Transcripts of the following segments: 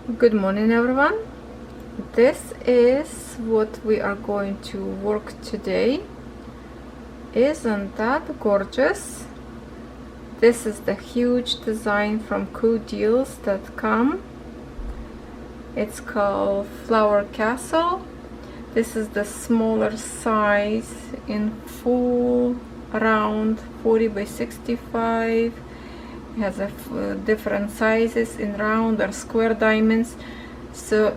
Good morning, everyone. This is what we are going to work today. Isn't that gorgeous? This is the huge design from coodeals.com. It's called Flower Castle. This is the smaller size in full round 40 by 65. It has different sizes in round or square diamonds. So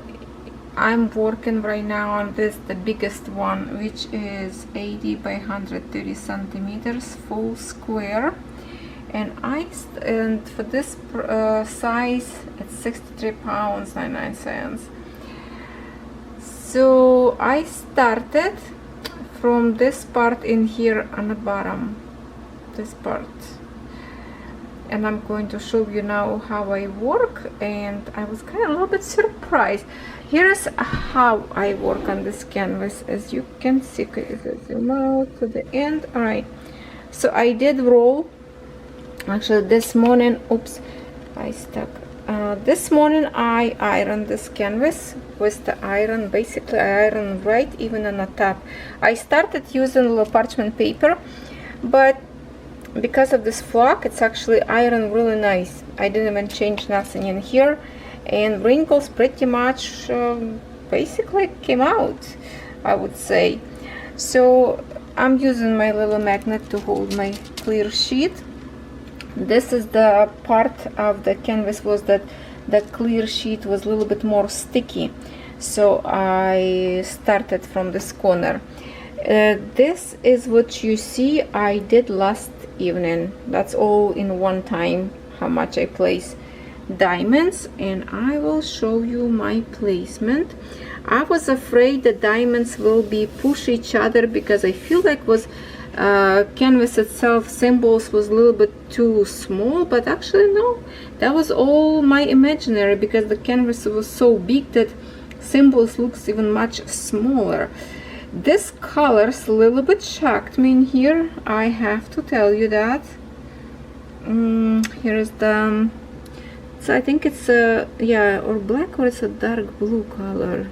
I'm working right now on this, the biggest one, which is 80 by 130 centimeters, full square. And for this size, it's 63 pounds 99 cents. So I started from this part in here on the bottom, this part. And I'm going to show you now how I work, and I was kind of a little bit surprised. Here's how I work on this canvas. As you can see, if I zoom out to the end. All right, so I did roll. Actually, this morning, oops, I stuck. This morning I ironed this canvas with the iron. Basically, I ironed right even on the top. I started using a little parchment paper, but because of this flock, it's actually ironed really nice. I didn't even change nothing in here, and wrinkles pretty much basically came out, I would say. So I'm using my little magnet to hold my clear sheet. This is the part of the canvas was that the clear sheet was a little bit more sticky, so I started from this corner. This is what you see I did last evening. That's all in one time, how much I place diamonds, and I will show you my placement. I was afraid the diamonds will be push each other because I feel like was canvas itself, symbols was a little bit too small, but actually no, that was all my imaginary because the canvas was so big that symbols looks even much smaller. This colors a little bit shocked me in here, I have to tell you that. Here is the, so I think it's a, yeah, or black, or it's a dark blue color.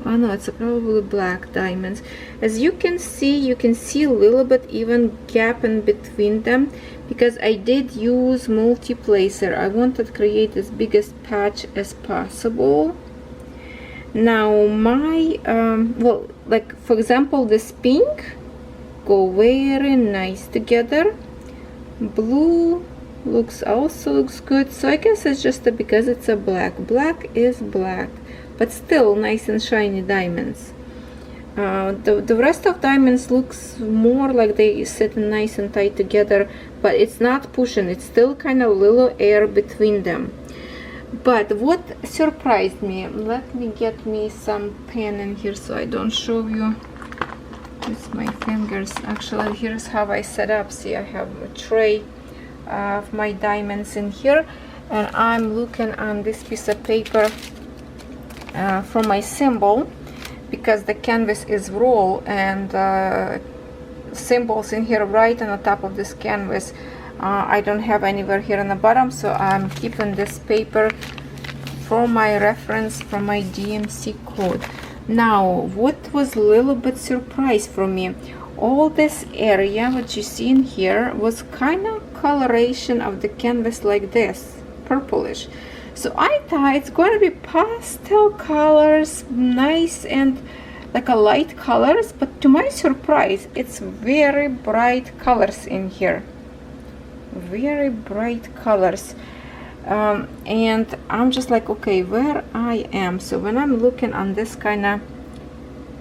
Oh no, it's probably black diamonds. As you can see a little bit even gap in between them because I did use multi-placer. I wanted to create as biggest patch as possible. Now my well, like for example, this pink go very nice together. Blue also looks good. So I guess it's just because it's a black. Black is black, but still nice and shiny diamonds. The rest of diamonds looks more like they sit nice and tight together, but it's not pushing. It's still kind of little air between them. But what surprised me, let me get me some pen in here so I don't show you with my fingers. Actually, here's how I set up. See, I have a tray of my diamonds in here, and I'm looking on this piece of paper for my symbol because the canvas is roll, and symbols in here right on the top of this canvas. I don't have anywhere here on the bottom, so I'm keeping this paper for my reference from my DMC code. Now, what was a little bit surprise for me, all this area what you see in here was kind of coloration of the canvas like this, purplish. So I thought it's going to be pastel colors, nice and like a light colors, but to my surprise, it's very bright colors in here. Very bright colors, and I'm just like, okay, where I am. So when I'm looking on this kind of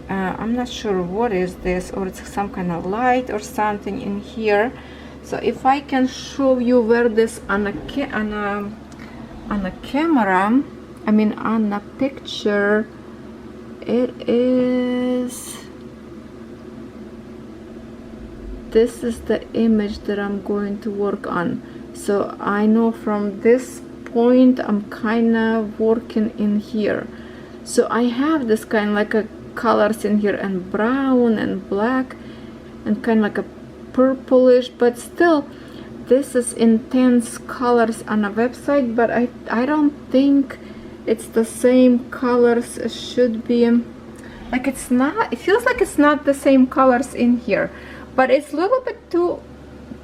I'm not sure what is this, or it's some kind of light or something in here. So if I can show you where this on a camera, I mean on a picture, it is, this is the image that I'm going to work on. So I know from this point I'm kind of working in here. So I have this kind of like a colors in here, and brown and black and kind of like a purplish, but still this is intense colors on a website, but I don't think it's the same colors. It should be like, it's not, it feels like it's not the same colors in here, but it's a little bit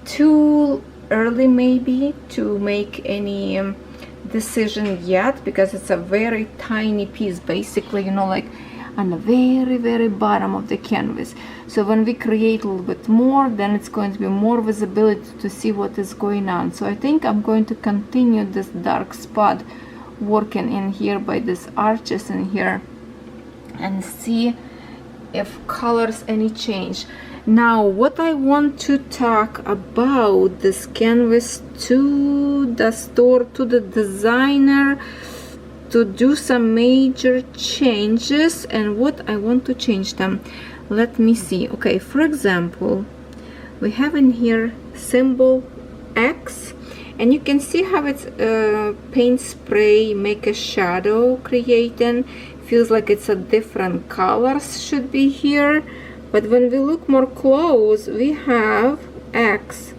too early maybe to make any decision yet, because it's a very tiny piece, basically, you know, like on the very bottom of the canvas. So when we create a little bit more, then it's going to be more visibility to see what is going on. So I think I'm going to continue this dark spot working in here by these arches in here and see if colors any change. Now what I want to talk about this canvas to the store, to the designer, to do some major changes, and what I want to change them. Let me see. Okay, for example, we have in here symbol X, and you can see how it's paint spray make a shadow creating. Feels like it's a different colors should be here, but when we look more close, we have X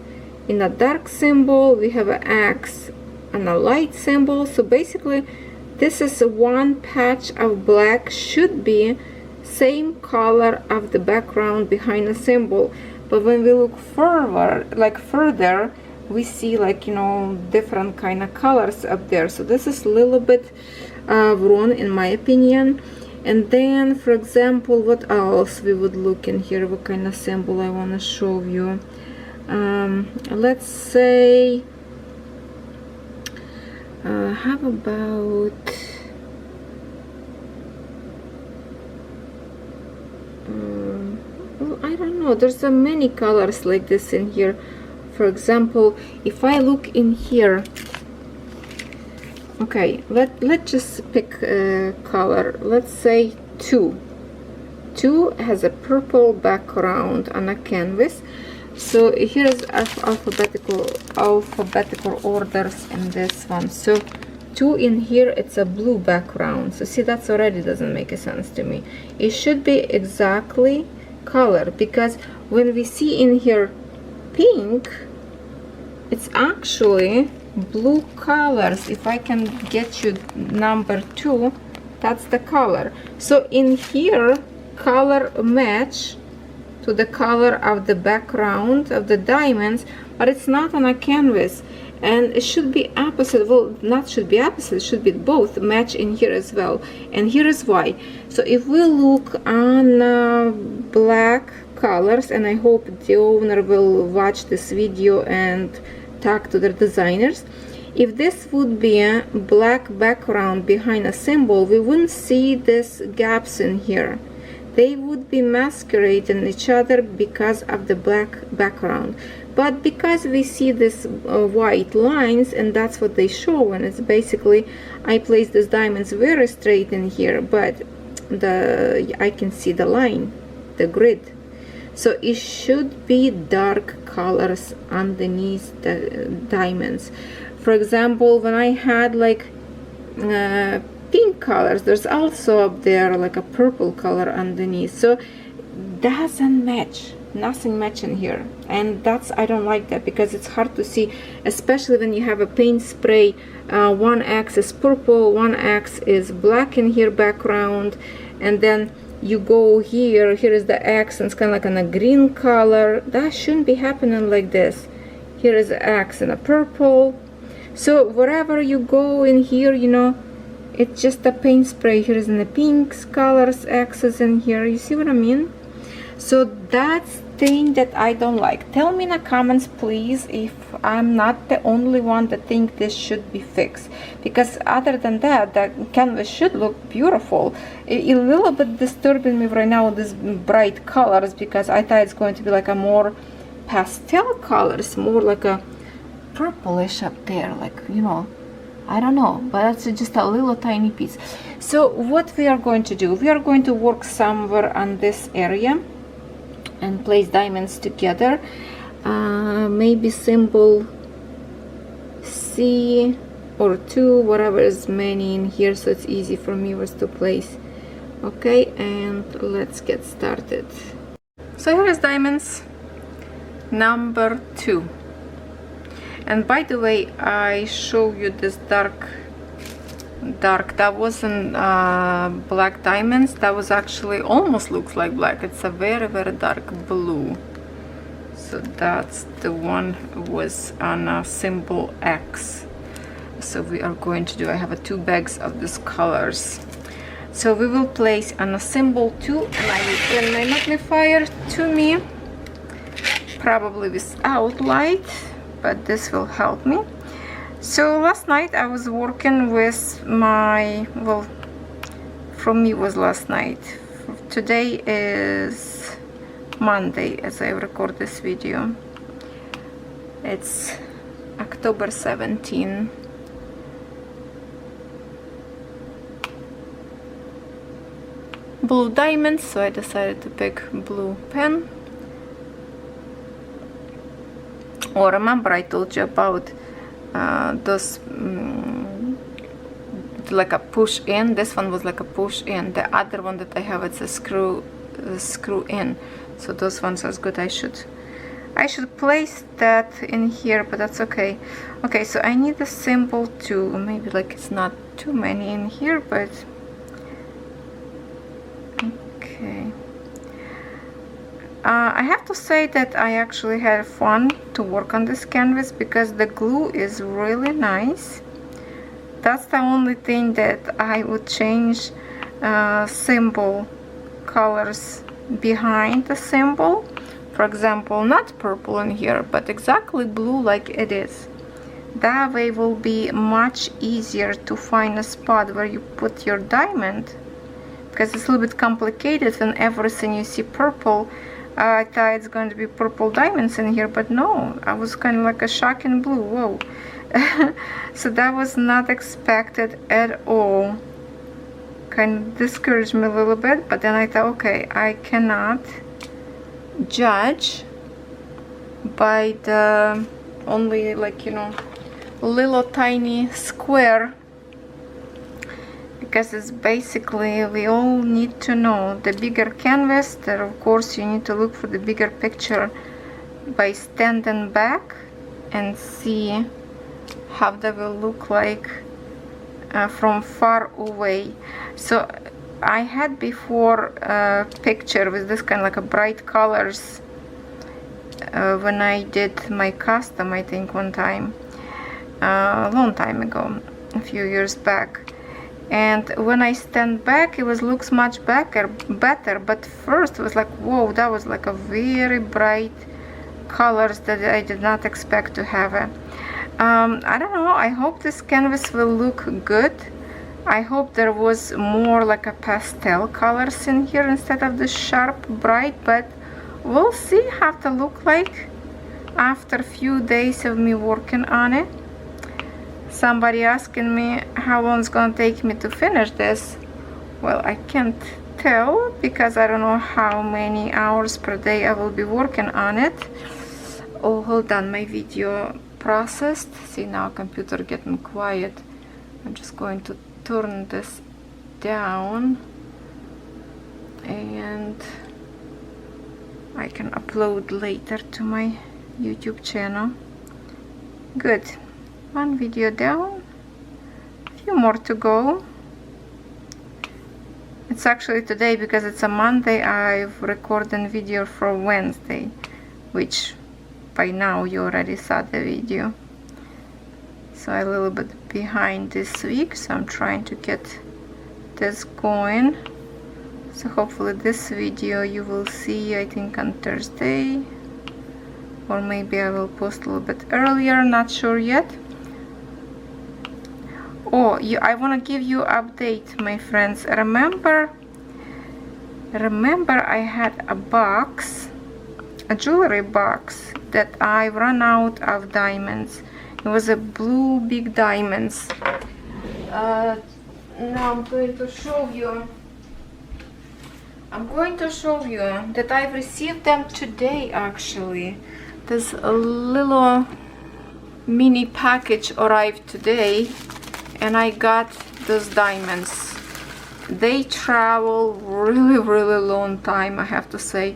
in a dark symbol, we have an X and a light symbol. So basically this is one patch of black, should be same color of the background behind the symbol. But when we look further, we see, like, you know, different kind of colors up there. So this is a little bit wrong in my opinion. And then, for example, what else we would look in here? What kind of symbol I want to show you? Let's say, how about well, I don't know, there's so many colors like this in here. For example, if I look in here, okay, let's just pick a color. Let's say 2 has a purple background on a canvas. So here's alphabetical orders in this one. So 2 in here, it's a blue background. So see, that's already doesn't make a sense to me. It should be exactly color, because when we see in here pink, it's actually blue colors. If I can get you number 2, that's the color. So in here, color match to the color of the background of the diamonds, but it's not on a canvas, and it should be opposite. Well, not should be opposite, it should be both match in here as well. And here is why. So if we look on black colors, and I hope the owner will watch this video and talk to the designers, if this would be a black background behind a symbol, we wouldn't see these gaps in here. They would be masquerading each other because of the black background. But because we see these white lines, and that's what they show, and it's basically, I place these diamonds very straight in here, but I can see the line, the grid. So it should be dark colors underneath the diamonds. For example, when I had like pink colors, there's also up there like a purple color underneath. So doesn't match, nothing match in here, and that's, I don't like that, because it's hard to see, especially when you have a paint spray. One X is purple, one X is black in here background, and then you go here is the X, and it's kind of like in a green color. That shouldn't be happening like this. Here is the X in a purple. So wherever you go in here, you know, it's just a paint spray. Here is in the pinks colors, X's in here. You see what I mean? So that's thing that I don't like. Tell me in the comments, please, if I'm not the only one that think this should be fixed, because other than that, the canvas should look beautiful. A little bit disturbing me right now, these bright colors, because I thought it's going to be like a more pastel colors, more like a purplish up there, like, you know, I don't know, but that's just a little tiny piece. So what we are going to do, we are going to work somewhere on this area and place diamonds together. Maybe symbol C or 2, whatever is many in here, so it's easy for me was to place. Okay, and let's get started. So here is diamonds number 2. And by the way, I show you this dark dark. That wasn't black diamonds. That was actually almost looks like black. It's a very, very dark blue. So that's the one was on a symbol X. So we are going to do, I have 2 bags of these colors. So we will place on a symbol 2, and I will turn my magnifier to me, probably without light, but this will help me. So last night I was working with my, well, from me was last night. Today is Monday as I record this video. It's October 17. Blue diamonds, so I decided to pick blue pen. Or remember I told you about those like a push in. This one was like a push in. The other one that I have, it's a screw in. So those ones are good. I should place that in here, but that's okay. Okay, so I need a symbol too. Maybe like it's not too many in here, but okay. I have to say that I actually had fun to work on this canvas because the glue is really nice. That's the only thing that I would change, symbol colors behind the symbol. For example, not purple in here, but exactly blue like it is. That way will be much easier to find a spot where you put your diamond, because it's a little bit complicated when everything you see purple. I thought it's going to be purple diamonds in here, but no, I was kind of like a shocking blue. Whoa. So that was not expected at all. Kind of discouraged me a little bit, but then I thought, okay, I cannot judge by the only, like, you know, little tiny square, because it's basically, we all need to know the bigger canvas, that of course you need to look for the bigger picture by standing back and see how that will look like from far away. So I had before a picture with this kind of like a bright colors when I did my custom, I think one time, a long time ago, a few years back. And when I stand back, it looks much better, but first it was like, whoa, that was like a very bright colors that I did not expect to have. I don't know, I hope this canvas will look good. I hope there was more like a pastel colors in here instead of the sharp bright, but we'll see how to look like after a few days of me working on it. Somebody asking me how long it's gonna take me to finish this. Well, I can't tell because I don't know how many hours per day I will be working on it. Oh, hold on, my video processed. See, now computer getting quiet. I'm just going to turn this down and I can upload later to my YouTube channel. Good. One video down, a few more to go. It's actually today because it's a Monday. I've recorded video for Wednesday, which by now you already saw the video. So I'm a little bit behind this week, so I'm trying to get this going. So hopefully this video you will see, I think, on Thursday, or maybe I will post a little bit earlier, not sure yet. Oh, I want to give you update, my friends. Remember I had a box, a jewelry box, that I ran out of diamonds. It was a blue big diamonds. Now I'm going to show you. I'm going to show you that I've received them today. Actually, there's a little mini package arrived today, and I got those diamonds. They travel really long time, I have to say.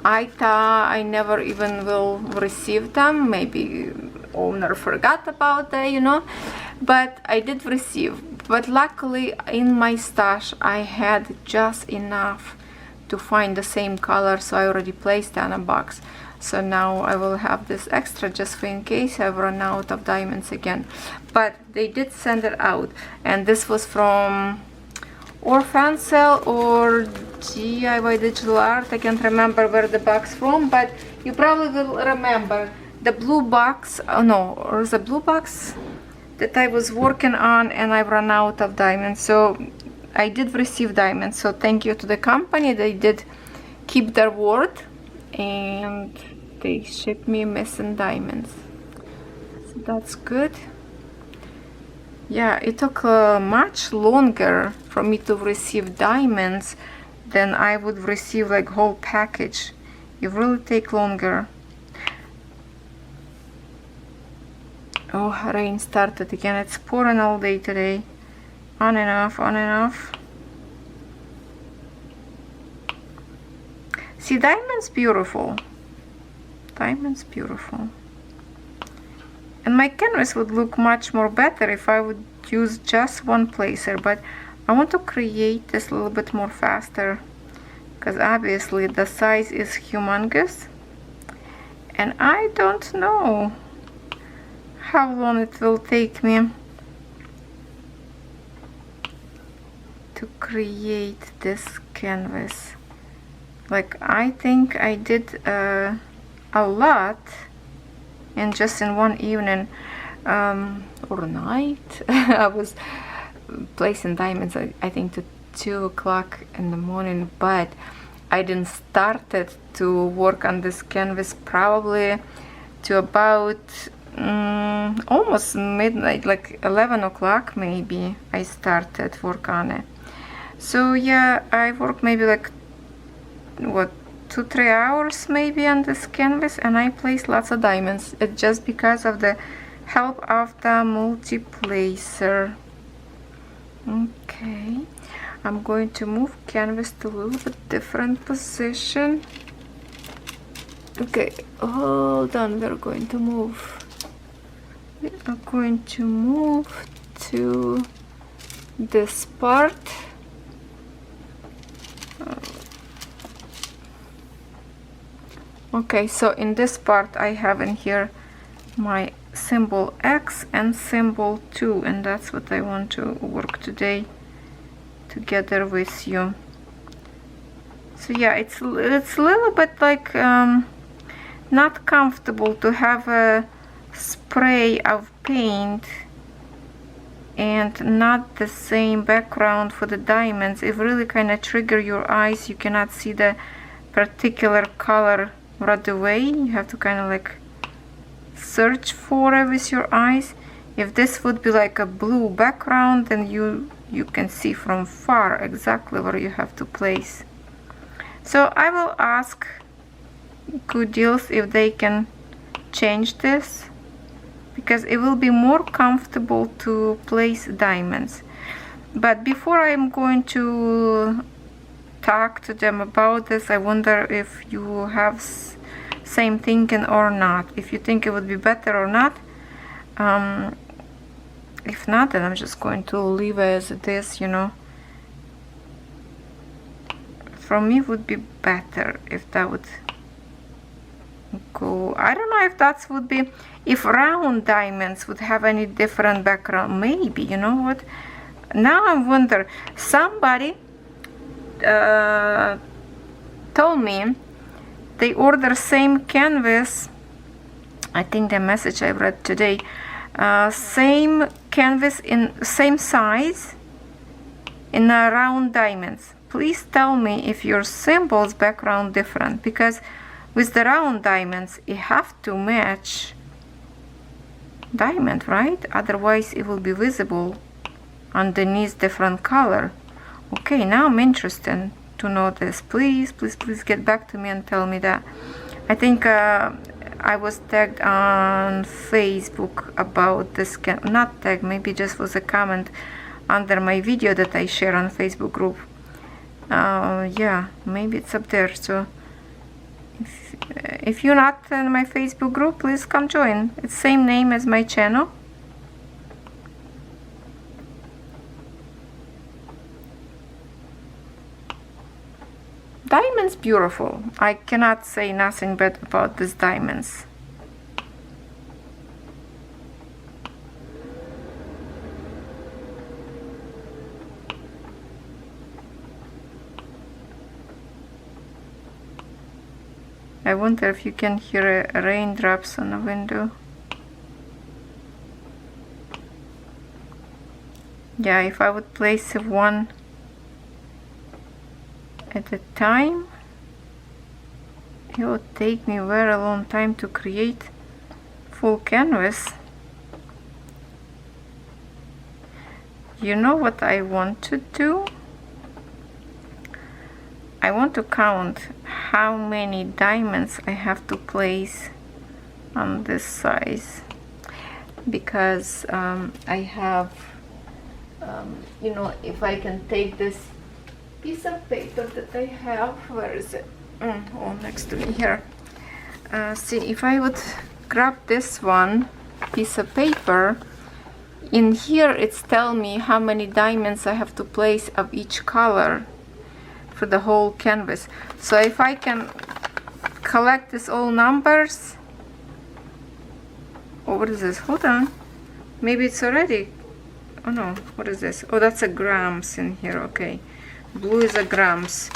I thought I never even will receive them. Maybe owner forgot about that, you know. but I did receive. But luckily in my stash I had just enough to find the same color, so I already placed it in a box. So now I will have this extra just for in case I've run out of diamonds again. But they did send it out, and this was from or FANSELLS or DIY Digital Art. I can't remember where the box from, but you probably will remember the blue box. Oh no, or the blue box that I was working on, and I ran out of diamonds. So I did receive diamonds, so thank you to the company. They did keep their word and they shipped me missing diamonds, so that's good. Yeah, it took much longer for me to receive diamonds than I would receive like whole package. It really take longer. Oh, rain started again. It's pouring all day today. On and off, on and off. See, diamond's beautiful. Diamond's beautiful. And my canvas would look much more better if I would use just one placer, but I want to create this a little bit more faster, because obviously the size is humongous and I don't know how long it will take me to create this canvas. Like, I think I did a lot and just in one evening or night. I was placing diamonds I think to 2 o'clock in the morning, but I didn't start it to work on this canvas probably to about almost midnight, like 11 o'clock maybe I started work on it. So yeah, I worked maybe like what 2-3 hours maybe on this canvas, and I placed lots of diamonds. It's just because of the help of the multi-placer. Okay, I'm going to move canvas to a little bit different position. Okay, hold on, we're going to move. We are going to move to this part. Okay, so in this part I have in here my symbol X and symbol 2, and that's what I want to work today together with you. So yeah, it's a little bit like not comfortable to have a spray of paint and not the same background for the diamonds. It really kind of trigger your eyes. You cannot see the particular color right away. You have to kind of like search for it with your eyes. If this would be like a blue background, then you can see from far exactly where you have to place. So I will ask coodeals if they can change this, because it will be more comfortable to place diamonds. But before I'm going to talk to them about this, I wonder if you have same thinking or not, if you think it would be better or not. If not, then I'm just going to leave it as it is, you know. For me, it would be better if that would go. I don't know if that would be, if round diamonds would have any different background. Maybe, you know what, now I wonder. Somebody told me they order same canvas. I think the message I read today, same canvas in same size in round diamonds. Please tell me if your symbols background different, because with the round diamonds you have to match diamond, right? Otherwise it will be visible underneath different color. Okay, now I'm interested to know this. Please get back to me and tell me that. I think I was tagged on Facebook about this, not tagged, maybe just was a comment under my video that I share on Facebook group. Yeah, maybe it's up there. So if you're not in my Facebook group, please come join. It's same name as my channel. Diamonds beautiful. I cannot say nothing bad about these diamonds. I wonder if you can hear raindrops on the window. Yeah, if I would place one at a time, it would take me a very long time to create full canvas. You know what I want to do? I want to count how many diamonds I have to place on this size, because I have, you know, if I can take this piece of paper that I have, where is it? Oh, next to me here. See, if I would grab this one piece of paper, in here it's tell me how many diamonds I have to place of each color for the whole canvas. So if I can collect this all numbers, oh, what is this? Hold on, maybe it's already, oh no, what is this? Oh, that's a grams in here. Okay, blue is a grams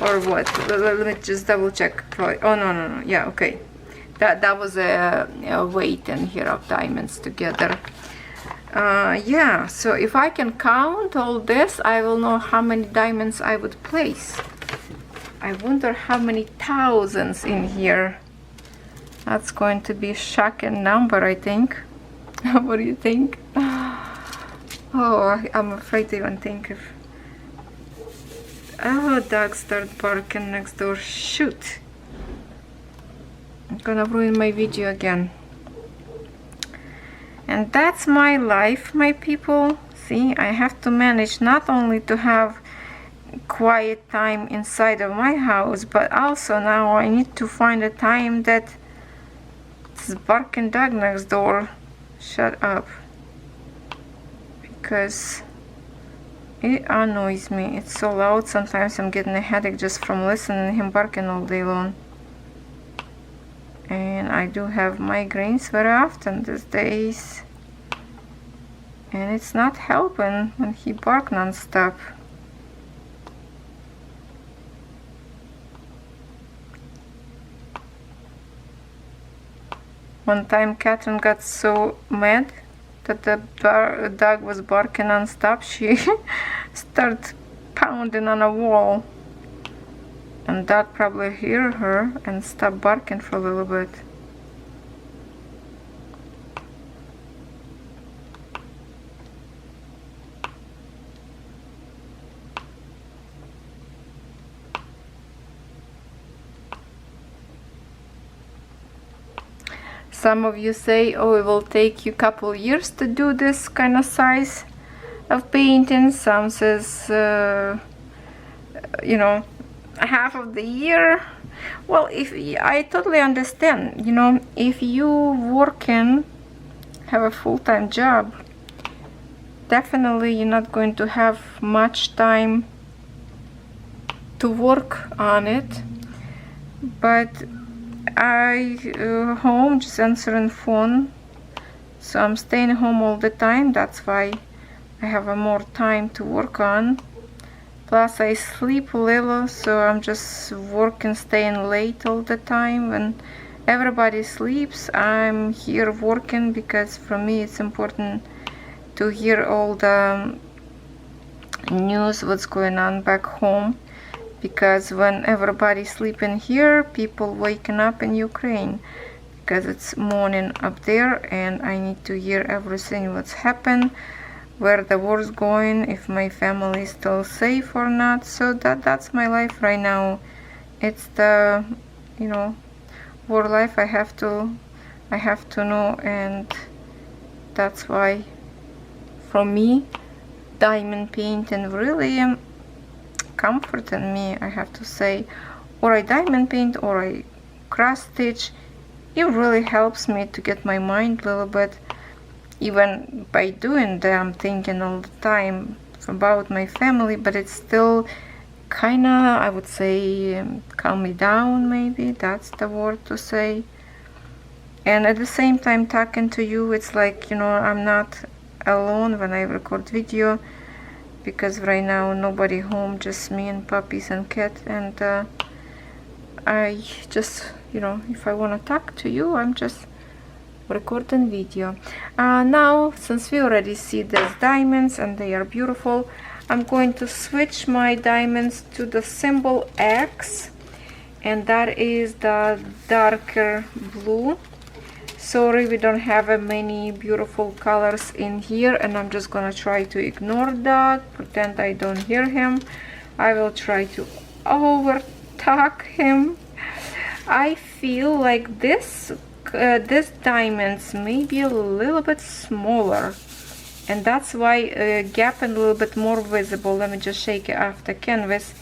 or what? Let me just double check. Oh no, yeah, okay, that was a weight in here of diamonds together. Yeah, so if I can count all this, I will know how many diamonds I would place. I wonder how many thousands in here. That's going to be a shocking number, I think. What do you think? Oh, I'm afraid to even think of. Oh, dogs start barking next door. Shoot. I'm gonna ruin my video again. And that's my life, my people. See, I have to manage not only to have quiet time inside of my house, but also now I need to find a time that this barking dog next door shut up, because it annoys me. It's so loud. Sometimes I'm getting a headache just from listening to him barking all day long. And I do have migraines very often these days, and it's not helping when he barks non-stop. One time Catherine got so mad that the dog was barking non-stop, she started pounding on a wall. And dog probably heard her and stopped barking for a little bit. Some of you say, oh, it will take you a couple years to do this kind of size of painting. Some says, you know, half of the year. Well, if I totally understand, you know, if you working, have a full-time job, definitely you're not going to have much time to work on it. But I home just answering phone, so I'm staying home all the time. That's why I have more time to work on. Plus I sleep a little, so I'm just working, staying late all the time. When everybody sleeps, I'm here working, because for me it's important to hear all the news, what's going on back home. Because when everybody's sleeping here, people waking up in Ukraine, because it's morning up there, and I need to hear everything what's happened, where the war's going, if my family is still safe or not. So that's my life right now. It's the, you know, war life. I have to know, and that's why for me diamond painting really comforting me, I have to say. Or I diamond paint or I cross stitch, it really helps me to get my mind a little bit. Even by doing that, I'm thinking all the time about my family, but it's still kinda, I would say, calm me down, maybe that's the word to say. And at the same time, talking to you, it's like, you know, I'm not alone when I record video, because right now nobody home, just me and puppies and cat. And I just, you know, if I want to talk to you, I'm just recording video. Now, since we already see these diamonds and they are beautiful, I'm going to switch my diamonds to the symbol X, and that is the darker blue. Sorry, we don't have many beautiful colors in here, and I'm just gonna try to ignore that, pretend I don't hear him. I will try to over talk him. I feel like this diamonds may be a little bit smaller, and that's why gap and a little bit more visible. Let me just shake it off the canvas,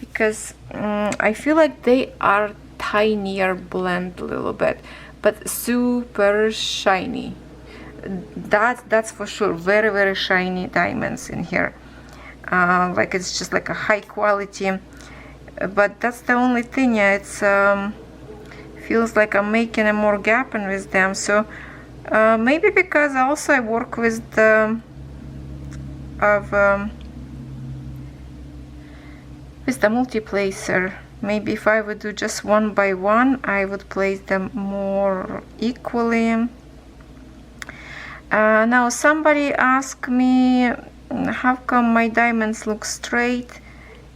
because I feel like they are tinier blend a little bit, but super shiny. That's for sure. Very, very shiny diamonds in here. Like it's just like a high quality, but that's the only thing. Yeah, it's feels like I'm making a more gap in with them. So maybe because also I work with the multiplacer. Maybe if I would do just one by one, I would place them more equally. Now somebody asked me, how come my diamonds look straight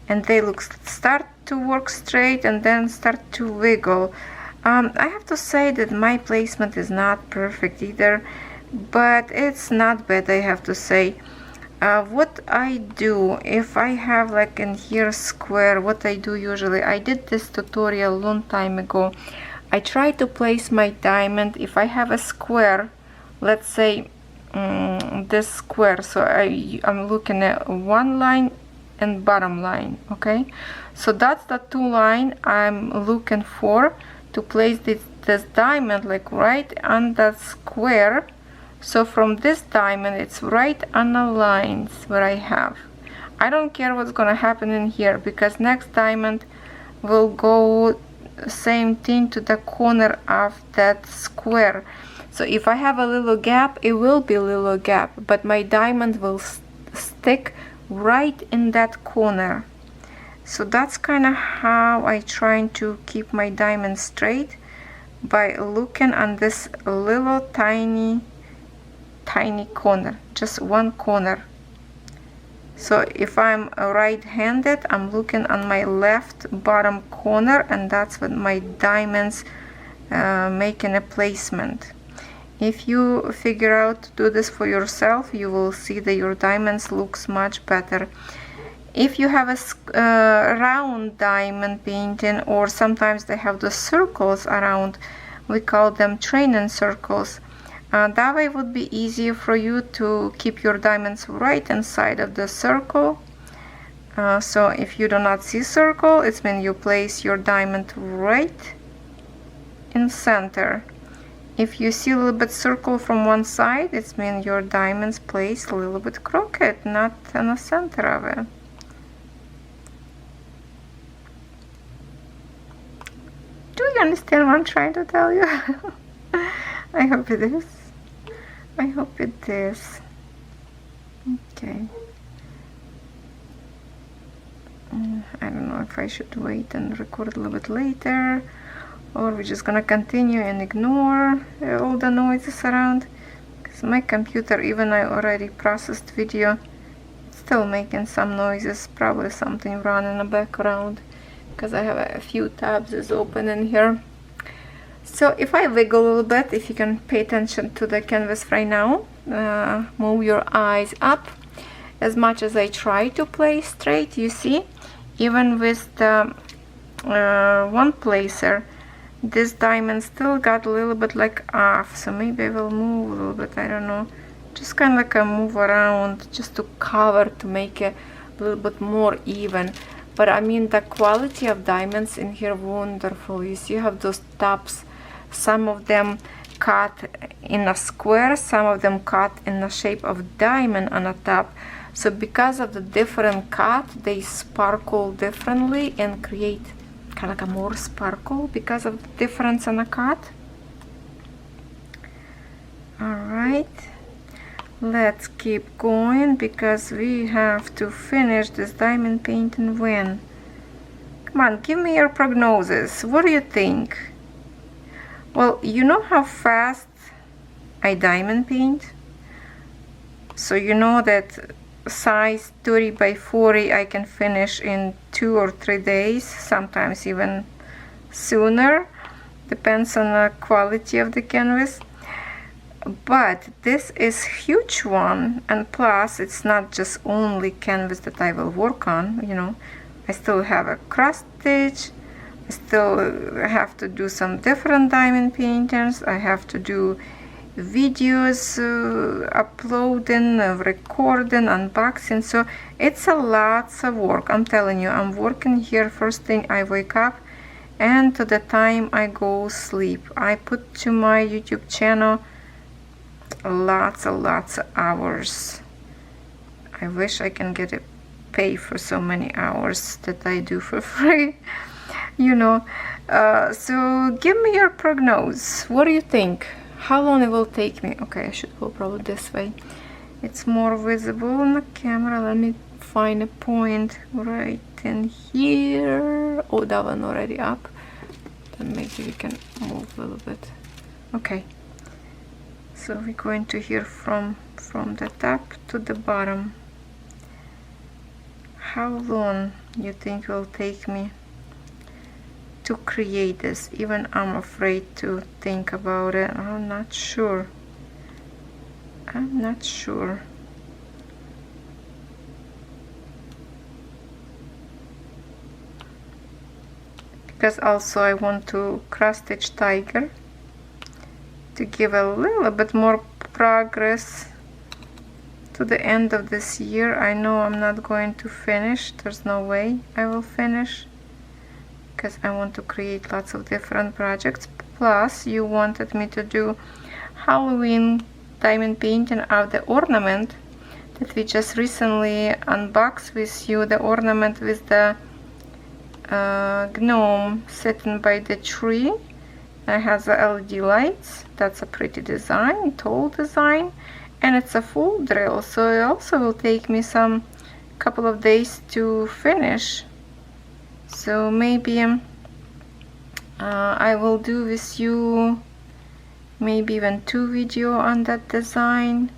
and they start to work straight and then start to wiggle? I have to say that my placement is not perfect either, but it's not bad, I have to say. What I do, if I have like in here square, what I do usually, I did this tutorial a long time ago. I try to place my diamond, if I have a square, let's say this square, so I'm looking at one line and bottom line, okay? So that's the two line I'm looking for to place this diamond like right on that square. So from this diamond, it's right on the lines where I have. I don't care what's gonna happen in here, because next diamond will go same thing to the corner of that square. So if I have a little gap, it will be a little gap, but my diamond will stick right in that corner. So that's kind of how I try to keep my diamond straight, by looking on this little tiny corner, just one corner. So if I'm right-handed, I'm looking on my left bottom corner, and that's what my diamonds making a placement. If you figure out to do this for yourself, you will see that your diamonds looks much better. If you have a round diamond painting, or sometimes they have the circles around, we call them training circles. That way it would be easier for you to keep your diamonds right inside of the circle. So if you do not see circle, it means you place your diamond right in center. If you see a little bit circle from one side, it means your diamonds placed a little bit crooked, not in the center of it. Do you understand what I'm trying to tell you? I hope it is. I hope it is. Okay. I don't know if I should wait and record a little bit later, or we're just gonna continue and ignore all the noises around, because my computer, even I already processed video, it's still making some noises. Probably something running in the background, because I have a few tabs is open in here. So if I wiggle a little bit, if you can pay attention to the canvas right now, move your eyes up. As much as I try to play straight, you see, even with the one placer, this diamond still got a little bit like off. So maybe I will move a little bit, I don't know, just kind of like a move around, just to cover, to make it a little bit more even. But I mean, the quality of diamonds in here, wonderful. You see, you have those tops, some of them cut in a square, some of them cut in the shape of diamond on the top. So because of the different cut, they sparkle differently and create kind of like a more sparkle because of the difference in the cut. Alright, let's keep going because we have to finish this diamond painting when? Come on, give me your prognosis. What do you think? Well, you know how fast I diamond paint? So you know that size 30 by 40 I can finish in 2 or 3 days, sometimes even sooner, depends on the quality of the canvas. But this is huge one, and plus it's not just only canvas that I will work on, you know. I still have a cross stitch, I still have to do some different diamond paintings, I have to do videos, uploading, recording, unboxing. So it's a lots of work. I'm telling you, I'm working here first thing I wake up and to the time I go sleep. I put to my YouTube channel lots of hours. I wish I can get a pay for so many hours that I do for free, you know. So give me your prognosis. What do you think? How long it will take me? Okay, I should go probably this way. It's more visible on the camera. Let me find a point right in here. Oh, that one already up. Then maybe we can move a little bit. Okay. So we're going to hear from the top to the bottom. How long you think it will take me to create this? Even I'm afraid to think about it. I'm not sure. I'm not sure. Because also I want to cross stitch tiger to give a little bit more progress to the end of this year. I know I'm not going to finish. There's no way I will finish, because I want to create lots of different projects. Plus you wanted me to do Halloween diamond painting of the ornament that we just recently unboxed with you, the ornament with the gnome sitting by the tree. It has the LED lights. That's a pretty design, tall design, and it's a full drill, so it also will take me some couple of days to finish. So maybe I will do with you maybe even 2 videos on that design,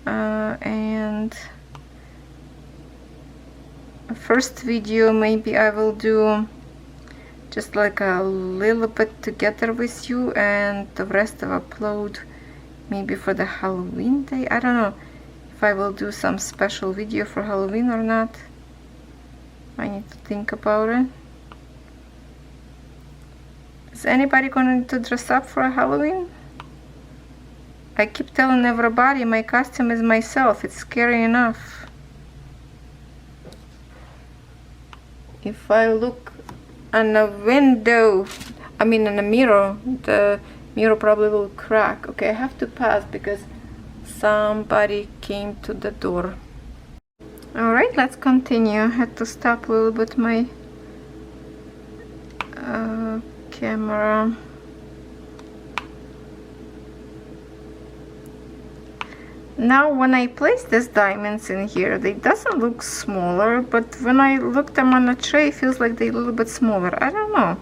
and first video maybe I will do just like a little bit together with you, and the rest of upload maybe for the Halloween day. I don't know if I will do some special video for Halloween or not. I need to think about it. Is anybody going to dress up for Halloween? I keep telling everybody my costume is myself. It's scary enough. If I look on a window, I mean in a mirror, the mirror probably will crack. Okay, I have to pass because somebody came to the door. Alright, let's continue. I had to stop a little bit my camera. Now when I place these diamonds in here, they doesn't look smaller, but when I look them on a tray, it feels like they're a little bit smaller. I don't know.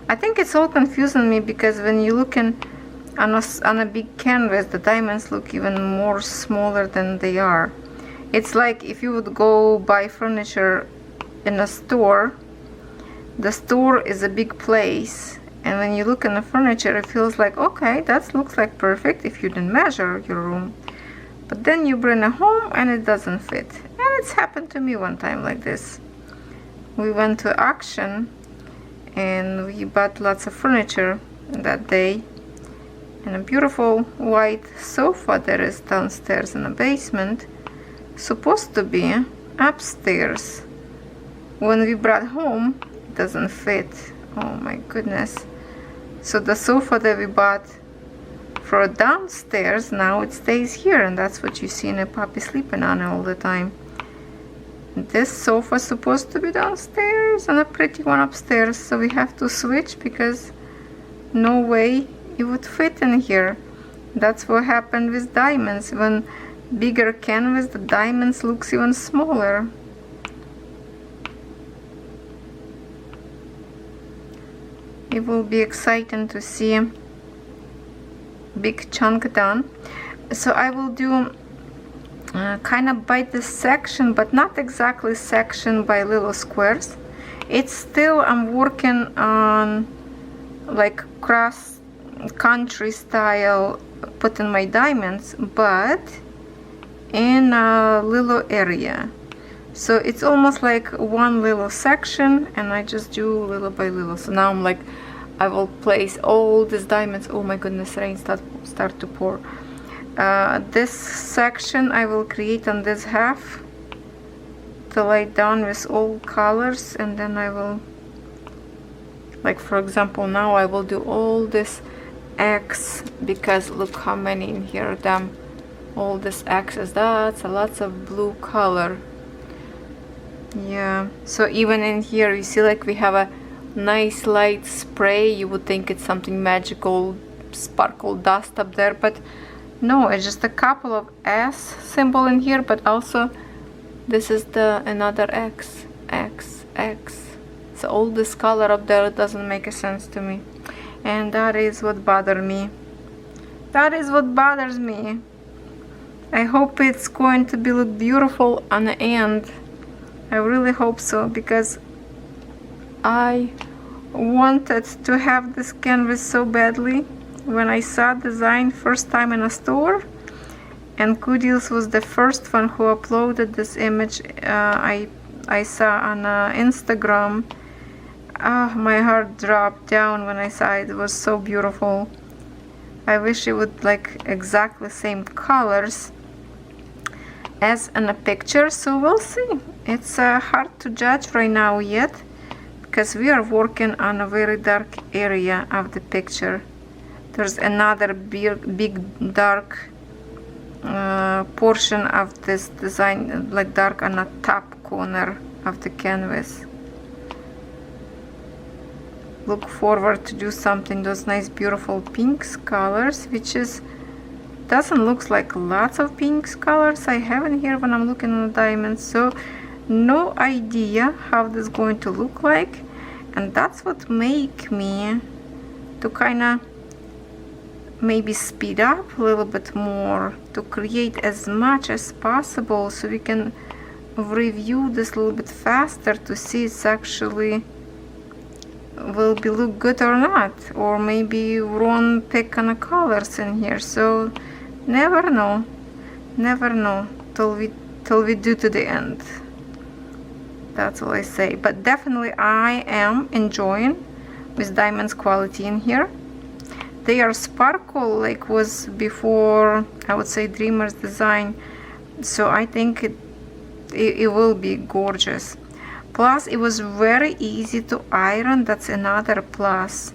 I think it's all confusing me because when you look on a big canvas, the diamonds look even more smaller than they are. It's like if you would go buy furniture in a store, the store is a big place, and when you look in the furniture, it feels like, okay, that looks like perfect if you didn't measure your room. But then you bring it home and it doesn't fit. And it's happened to me one time like this. We went to auction and we bought lots of furniture that day, and a beautiful white sofa that is downstairs in the basement, supposed to be upstairs. When we brought home, it doesn't fit. Oh my goodness. So the sofa that we bought For downstairs, now it stays here, and that's what you see in a puppy sleeping on all the time. This sofa is supposed to be downstairs and a pretty one upstairs, so we have to switch because no way it would fit in here. That's what happened with diamonds. When bigger canvas, the diamonds looks even smaller. It will be exciting to see a big chunk done. So I will do kind of by this section, but not exactly section by little squares. It's still, I'm working on like cross country style, putting my diamonds, but in a little area. So it's almost like one little section, and I just do little by little. So now I'm like, I will place all these diamonds. Oh my goodness, rain start to pour. This section I will create on this half to lay down with all colors, and then I will, like for example, now I will do all this X, because look how many in here, them, all this X's, that's a lots of blue color. Yeah, so even in here you see like we have a nice light spray. You would think it's something magical, sparkle dust up there, but no, it's just a couple of S symbol in here, but also this is the another X. So all this color up there doesn't make a sense to me, and that is what bothers me. That is what bothers me. I hope it's going to be look beautiful on the end. I really hope so, because I wanted to have this canvas so badly when I saw design first time in a store, and Coodeals was the first one who uploaded this image. I saw on Instagram. My heart dropped down when I saw it. It was so beautiful. I wish it would like exactly same colors as in a picture, so we'll see. It's hard to judge right now yet, because we are working on a very dark area of the picture. There's another big dark portion of this design, like dark on the top corner of the canvas. Look forward to do something, those nice beautiful pinks colors, which is doesn't look like lots of pinks colors I have in here when I'm looking at the diamonds. So no idea how this is going to look like, and that's what make me to kind of maybe speed up a little bit more to create as much as possible, so we can review this a little bit faster to see it's actually will be look good or not, or maybe wrong pick on the colors in here. So never know till we do to the end. That's all I say. But definitely I am enjoying with diamonds quality in here. They are sparkle like was before, I would say, Dreamer's design, so I think it will be gorgeous. Plus it was very easy to iron. That's another plus.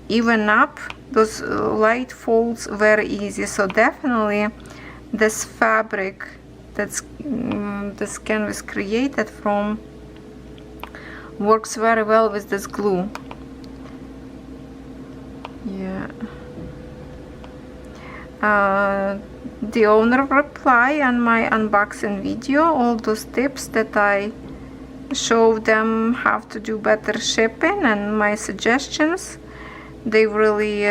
Even up those light folds very easy. So definitely this fabric that's this canvas created from works very well with this glue. Yeah. The owner reply on my unboxing video all those tips that I showed them how to do better shipping and my suggestions. They really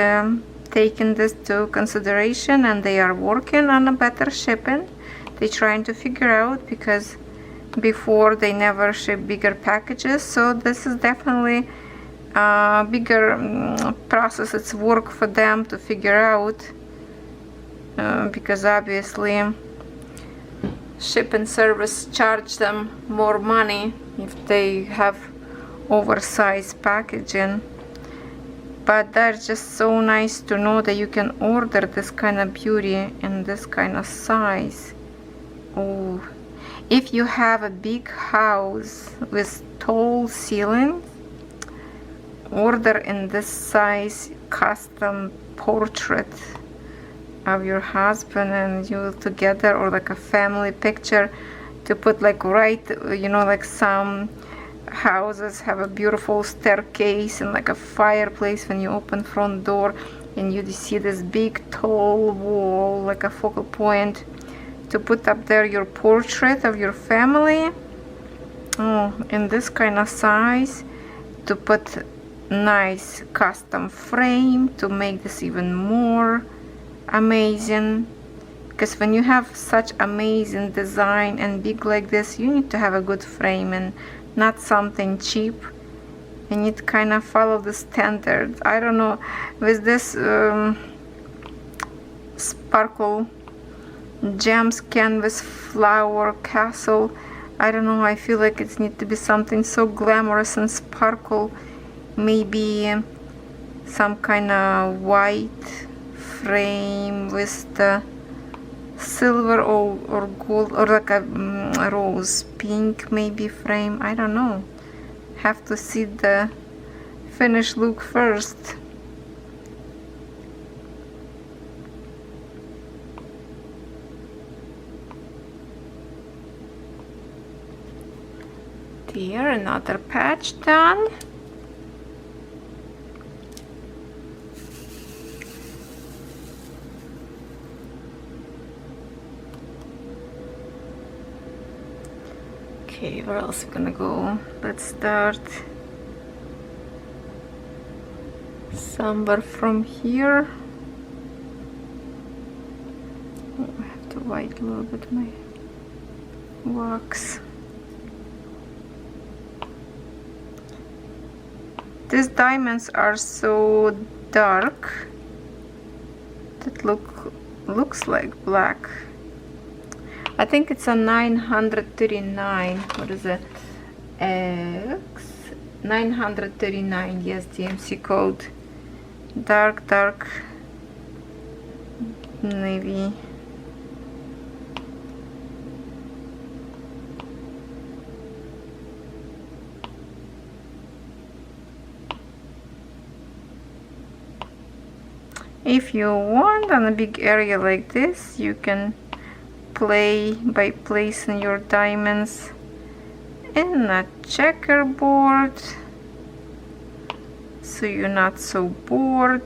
taken this to consideration, and they are working on a better shipping. They're trying to figure out, because before they never ship bigger packages, so this is definitely a bigger process. It's work for them to figure out, because obviously shipping service charge them more money if they have oversized packaging. But that's just so nice to know that you can order this kind of beauty in this kind of size. Oh, if you have a big house with tall ceilings, order in this size custom portrait of your husband and you together, or like a family picture to put like right, you know, like some houses have a beautiful staircase and like a fireplace when you open front door, and you see this big tall wall like a focal point to put up there your portrait of your family. Oh, in this kind of size, to put nice custom frame to make this even more amazing. Because when you have such amazing design and big like this, you need to have a good frame and not something cheap. You need to kind of follow the standards. I don't know, with this sparkle gems canvas flower castle, I don't know, I feel like it needs to be something so glamorous and sparkle. Maybe some kind of white frame with the silver or gold, or like a rose pink maybe frame. I don't know, have to see the finished look first. Here another patch done. Okay, where else are we gonna go? Let's start somewhere from here. Oh, I have to white a little bit my wax. These diamonds are so dark that looks like black. I think it's a 939. What is it? X 939. Yes, DMC code. Dark navy. If you want on a big area like this, you can play by placing your diamonds in a checkerboard so you're not so bored.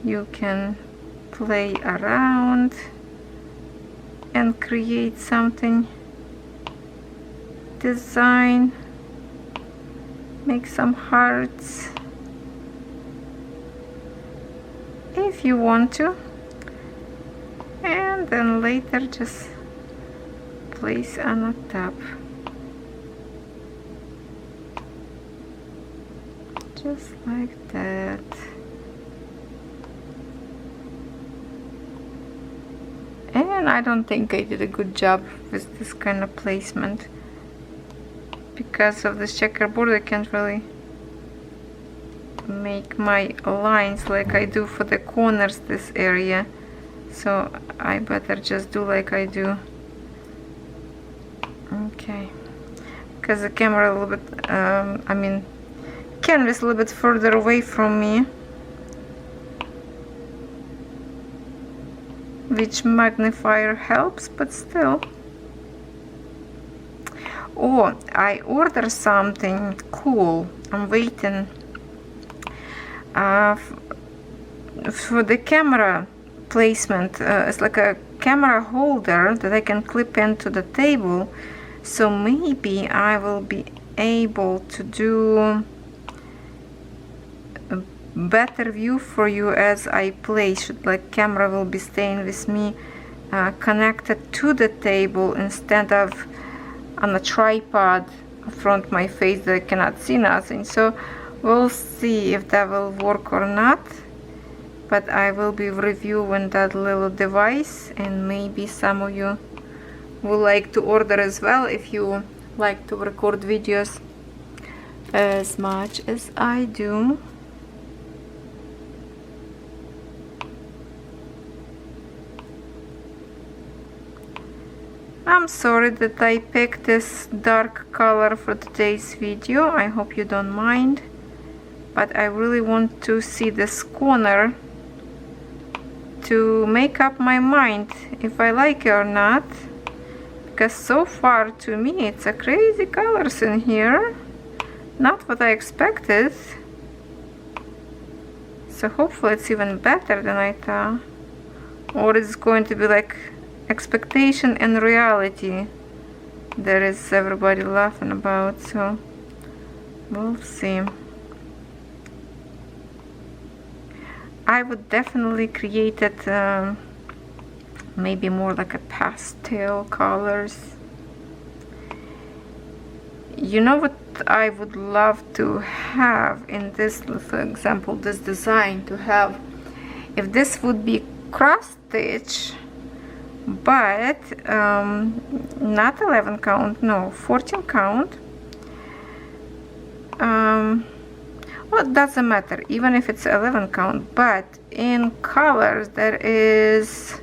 You can play around and create something, design, make some hearts if you want to, and then later just place on a top, just like that. And I don't think I did a good job with this kind of placement. Because of this checkerboard, I can't really make my lines like I do for the corners this area, so I better just do like I do. Okay, because the camera a little bit I mean canvas a little bit further away from me, which magnifier helps, but still. Oh, I ordered something cool. I'm waiting for the camera placement. It's like a camera holder that I can clip into the table, so maybe I will be able to do a better view for you as I place. Like camera will be staying with me connected to the table instead of on a tripod in front of my face that I cannot see nothing. So we'll see if that will work or not, but I will be reviewing that little device, and maybe some of you would like to order as well if you like to record videos as much as I do. I'm sorry that I picked this dark color for today's video. I hope you don't mind, but I really want to see this corner to make up my mind if I like it or not, because so far to me it's a crazy colors in here, not what I expected. So hopefully it's even better than I thought, or it's going to be like expectation and reality that is everybody laughing about. So we'll see. I would definitely create it maybe more like a pastel colors. You know what I would love to have in this, for example, this design, to have, if this would be cross stitch, but not 11 count, no, 14 count. Well, it doesn't matter even if it's 11 count, but in colors there is,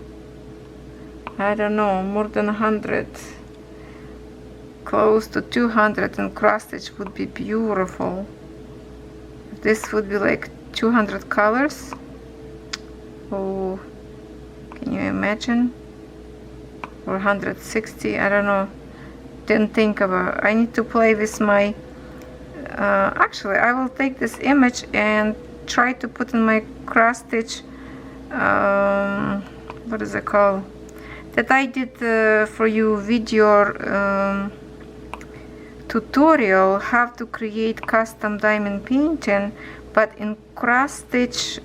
I don't know, more than 100, close to 200, and cross stitch would be beautiful. This would be like 200 colors. Oh, can you imagine? Or 160, I don't know, didn't think about. I need to play with my actually I will take this image and try to put in my cross stitch, what is it called, that I did for you video tutorial, how to create custom diamond painting, but in cross stitch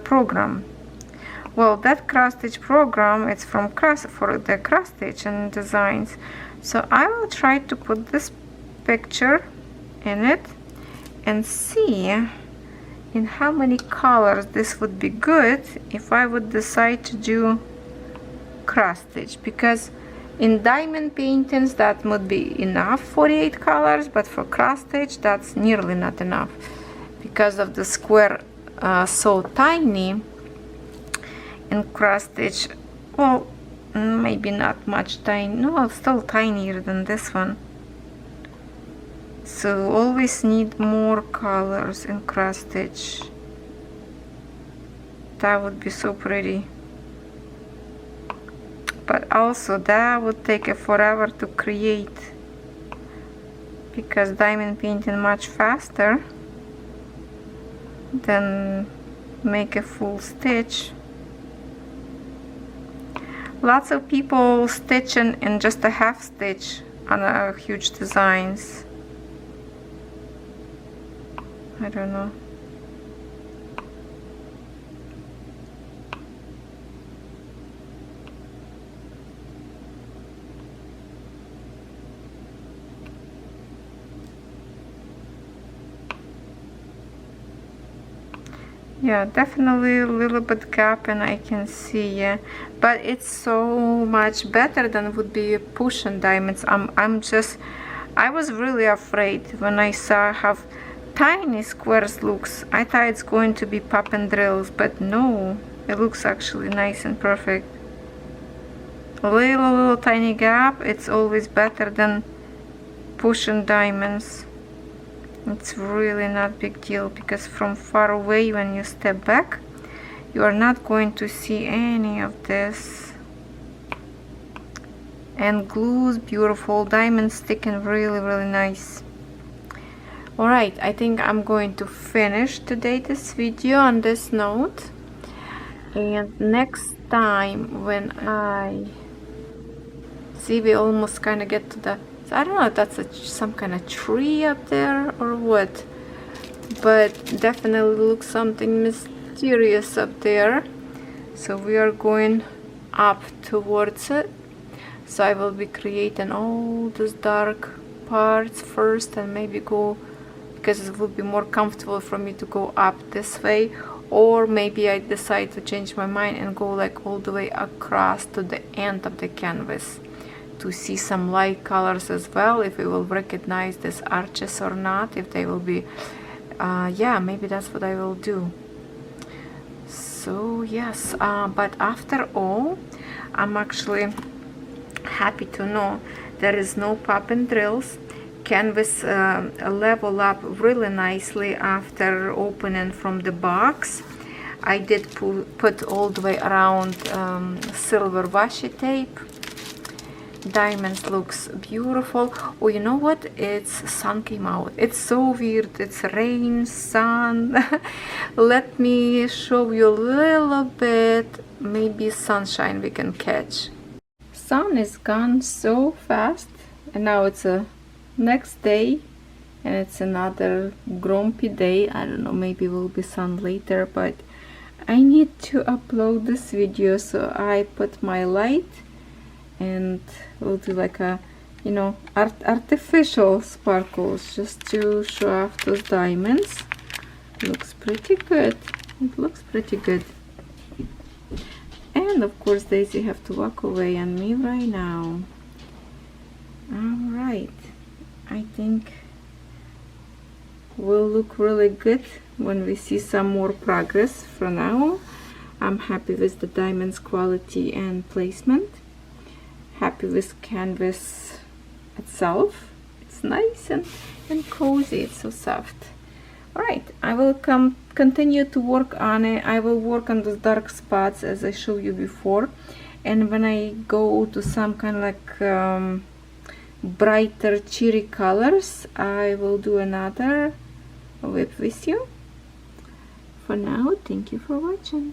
program. Well, that cross stitch program, it's from for the cross stitch and designs. So I will try to put this picture in it and see in how many colors this would be good if I would decide to do cross stitch, because in diamond paintings that would be enough, 48 colors, but for cross stitch that's nearly not enough because of the square so tiny. In cross stitch, well, maybe not much tiny, no, still tinier than this one. So always need more colors in cross stitch. That would be so pretty. But also that would take forever to create, because diamond painting much faster than make a full stitch. Lots of people stitching in just a half stitch on huge designs. I don't know. Yeah, definitely a little bit gap, and I can see, yeah, but it's so much better than would be pushing diamonds. I was really afraid when I saw how tiny squares looks. I thought it's going to be pop and drills, but no, it looks actually nice and perfect. A little tiny gap, it's always better than pushing diamonds. It's really not big deal, because from far away when you step back you are not going to see any of this. And glue is beautiful, diamonds sticking really nice. Alright, I think I'm going to finish today this video on this note, and next time when I see, we almost kind of get to the, I don't know if that's some kind of tree up there or what, but definitely looks something mysterious up there. So we are going up towards it. So I will be creating all these dark parts first, and maybe go, because it will be more comfortable for me to go up this way, or maybe I decide to change my mind and go like all the way across to the end of the canvas, to see some light colors as well, if we will recognize these arches or not, if they will be yeah, maybe that's what I will do. So yes, but after all, I'm actually happy to know there is no pop and drills. canvas level up really nicely after opening from the box. I did put all the way around silver washi tape. Diamonds looks beautiful. Oh, you know what? It's sun came out. It's so weird. It's rain, sun. Let me show you a little bit. Maybe sunshine we can catch. Sun is gone so fast, and now it's a next day, and it's another grumpy day. I don't know, maybe will be sun later, but I need to upload this video, so I put my light and we'll do like a, you know, artificial sparkles just to show off those diamonds. Looks pretty good. It looks pretty good. And of course Daisy have to walk away on me right now. Alright, I think will look really good when we see some more progress. For now, I'm happy with the diamonds quality and placement. Happy with canvas itself. It's nice and cozy. It's so soft. Alright, I will continue to work on it. I will work on those dark spots as I showed you before. And when I go to some kind of like brighter cheery colors, I will do another whip with you. For now, thank you for watching.